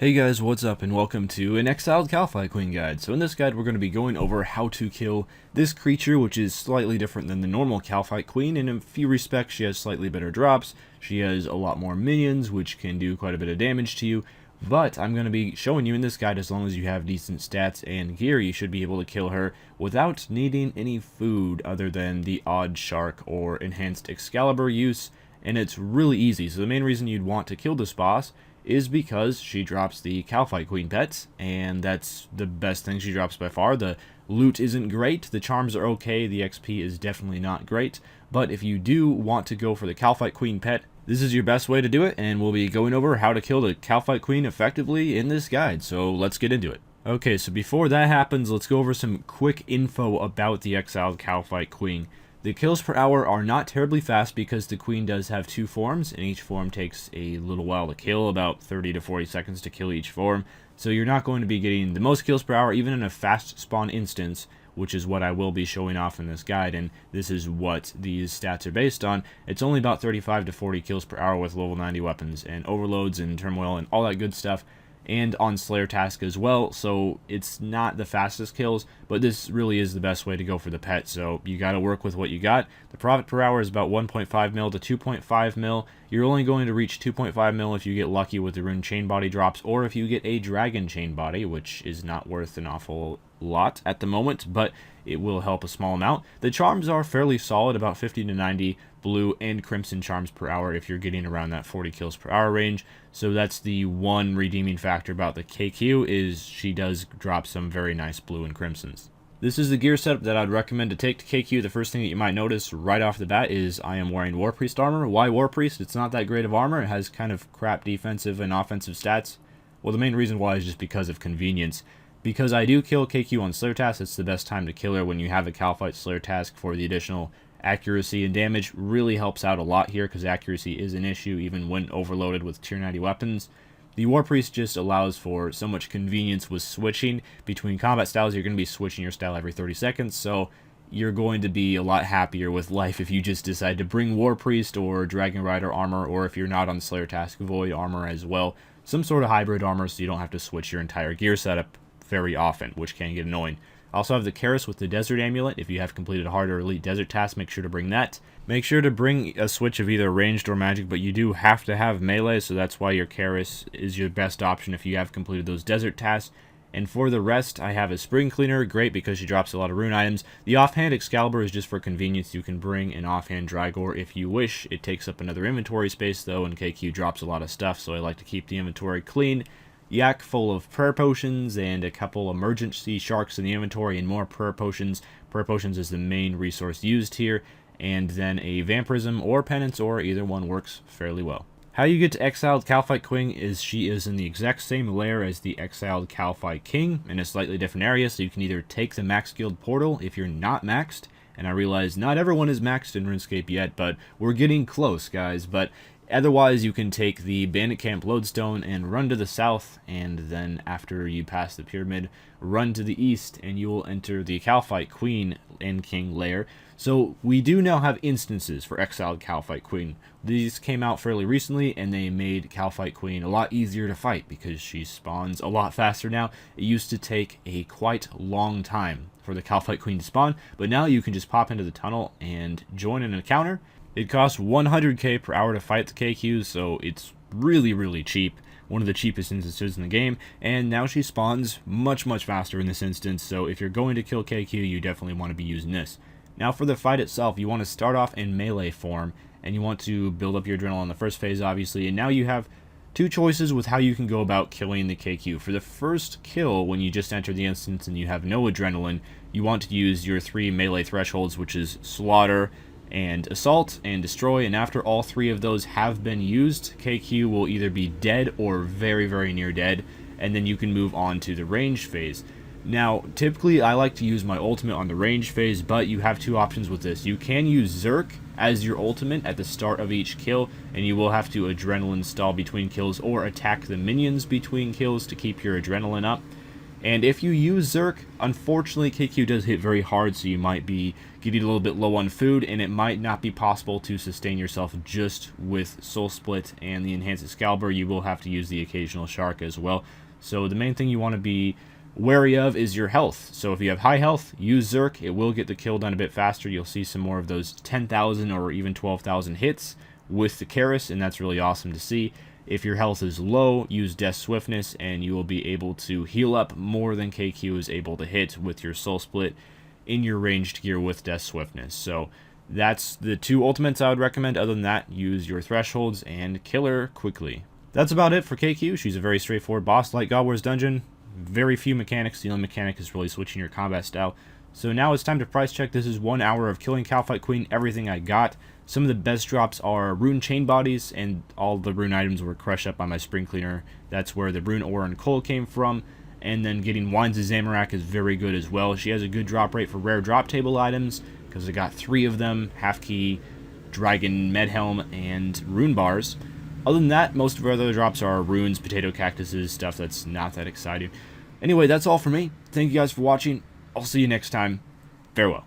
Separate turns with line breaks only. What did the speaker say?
Hey guys, what's up and welcome to an Exiled Kalphite Queen guide. So in this guide we're going to be going over how to kill this creature, which is slightly different than the normal Kalphite Queen. In a few respects she has slightly better drops, she has a lot more minions which can do quite a bit of damage to you, but I'm going to be showing you in this guide, as long as you have decent stats and gear, you should be able to kill her without needing any food other than the odd shark or enhanced Excalibur use, and it's really easy. So the main reason you'd want to kill this boss is because she drops the Kalphite Queen pets, and that's the best thing she drops by far. The loot isn't great, the charms are okay, the XP is definitely not great, but if you do want to go for the Kalphite Queen pet, this is your best way to do it, and we'll be going over how to kill the Kalphite Queen effectively in this guide, so let's get into it. Okay, so before that happens, let's go over some quick info about the Exiled Kalphite Queen. The kills per hour are not terribly fast because the queen does have two forms, and each form takes a little while to kill, about 30 to 40 seconds to kill each form. So you're not going to be getting the most kills per hour, even in a fast spawn instance, which is what I will be showing off in this guide, and this is what these stats are based on. It's only about 35 to 40 kills per hour with level 90 weapons, and overloads, and turmoil, and all that good stuff, and on Slayer task as well, so it's not the fastest kills, but this really is the best way to go for the pet, so you got to work with what you got. The profit per hour is about 1.5 mil to 2.5 mil. You're only going to reach 2.5 mil if you get lucky with the rune chain body drops, or if you get a dragon chain body, which is not worth an awful lot at the moment, but it will help a small amount. The charms are fairly solid, about 50 to 90 blue and crimson charms per hour if you're getting around that 40 kills per hour range. So that's the one redeeming factor about the KQ, is she does drop some very nice blue and crimsons. This is the gear setup that I'd recommend to take to KQ. The first thing that you might notice right off the bat is I am wearing War Priest armor. Why War Priest? It's not that great of armor. It has kind of crap defensive and offensive stats. Well, the main reason why is just because of convenience. Because I do kill KQ on Slayer task, it's the best time to kill her when you have a Kalphite Slayer task for the additional accuracy and damage. Really helps out a lot here because accuracy is an issue even when overloaded with tier 90 weapons. The War Priest just allows for so much convenience with switching between combat styles. You're going to be switching your style every 30 seconds, so you're going to be a lot happier with life if you just decide to bring War Priest or Dragon Rider armor, or if you're not on Slayer task, Void armor as well. Some sort of hybrid armor so you don't have to switch your entire gear setup very often, which can get annoying. I also have the Karis with the Desert Amulet. If you have completed a hard or elite desert task, make sure to bring that. Make sure to bring a switch of either ranged or magic, but you do have to have melee, so that's why your Karis is your best option if you have completed those desert tasks. And for the rest, I have a Spring Cleaner, great because she drops a lot of rune items. The offhand Excalibur is just for convenience. You can bring an offhand Drygore if you wish. It takes up another inventory space though, and KQ drops a lot of stuff, so I like to keep the inventory clean. Yak full of prayer potions and a couple emergency sharks in the inventory and more prayer potions. Prayer potions is the main resource used here, and then a vampirism or penance, or either one works fairly well. How you get to Exiled Kalphite Queen is she is in the exact same layer as the Exiled Kalphite King in a slightly different area, so you can either take the Max Guild portal if you're not maxed, and I realize not everyone is maxed in Runescape yet, but we're getting close, guys. But otherwise, you can take the Bandit Camp Lodestone and run to the south, and then after you pass the pyramid, run to the east, and you will enter the Kalphite Queen and King lair. So we do now have instances for Exiled Kalphite Queen. These came out fairly recently, and they made Kalphite Queen a lot easier to fight because she spawns a lot faster now. It used to take a quite long time for the Kalphite Queen to spawn, but now you can just pop into the tunnel and join an encounter. It costs 100k per hour to fight the KQs, so it's really cheap. One of the cheapest instances in the game, and now she spawns much faster in this instance, so if you're going to kill KQ, you definitely want to be using this. Now for the fight itself, you want to start off in melee form, and you want to build up your adrenaline in the first phase, obviously, and now you have two choices with how you can go about killing the KQ. For the first kill, when you just enter the instance and you have no adrenaline, you want to use your 3 melee thresholds, which is Slaughter, and Assault, and Destroy, and after all 3 of those have been used, KQ will either be dead or very near dead, and then you can move on to the ranged phase. Now, typically I like to use my ultimate on the ranged phase, but you have two options with this. You can use Zerk as your ultimate at the start of each kill, and you will have to adrenaline stall between kills or attack the minions between kills to keep your adrenaline up. And if you use Zerk, unfortunately KQ does hit very hard, so you might be getting a little bit low on food, and it might not be possible to sustain yourself just with Soul Split and the Enhanced Excalibur. You will have to use the occasional Shark as well. So the main thing you want to be wary of is your health. So if you have high health, use Zerk. It will get the kill done a bit faster. You'll see some more of those 10,000 or even 12,000 hits with the Karis, and that's really awesome to see. If your health is low, use Death Swiftness, and you will be able to heal up more than KQ is able to hit with your Soul Split in your ranged gear with Death Swiftness. So that's the two ultimates I would recommend. Other than that, use your thresholds and kill her quickly. That's about it for KQ. She's a very straightforward boss like God Wars Dungeon. Very few mechanics. The only mechanic is really switching your combat style. So now it's time to price check. This is 1 hour of killing Kalphite Queen, everything I got. Some of the best drops are rune chain bodies, and all the rune items were crushed up by my spring cleaner. That's where the rune ore and coal came from. And then getting Wines of Zamorak is very good as well. She has a good drop rate for rare drop table items, because I got 3 of them: Half Key, Dragon Medhelm, and Rune Bars. Other than that, most of our other drops are runes, potato cactuses, stuff that's not that exciting. Anyway, that's all for me. Thank you guys for watching. I'll see you next time. Farewell.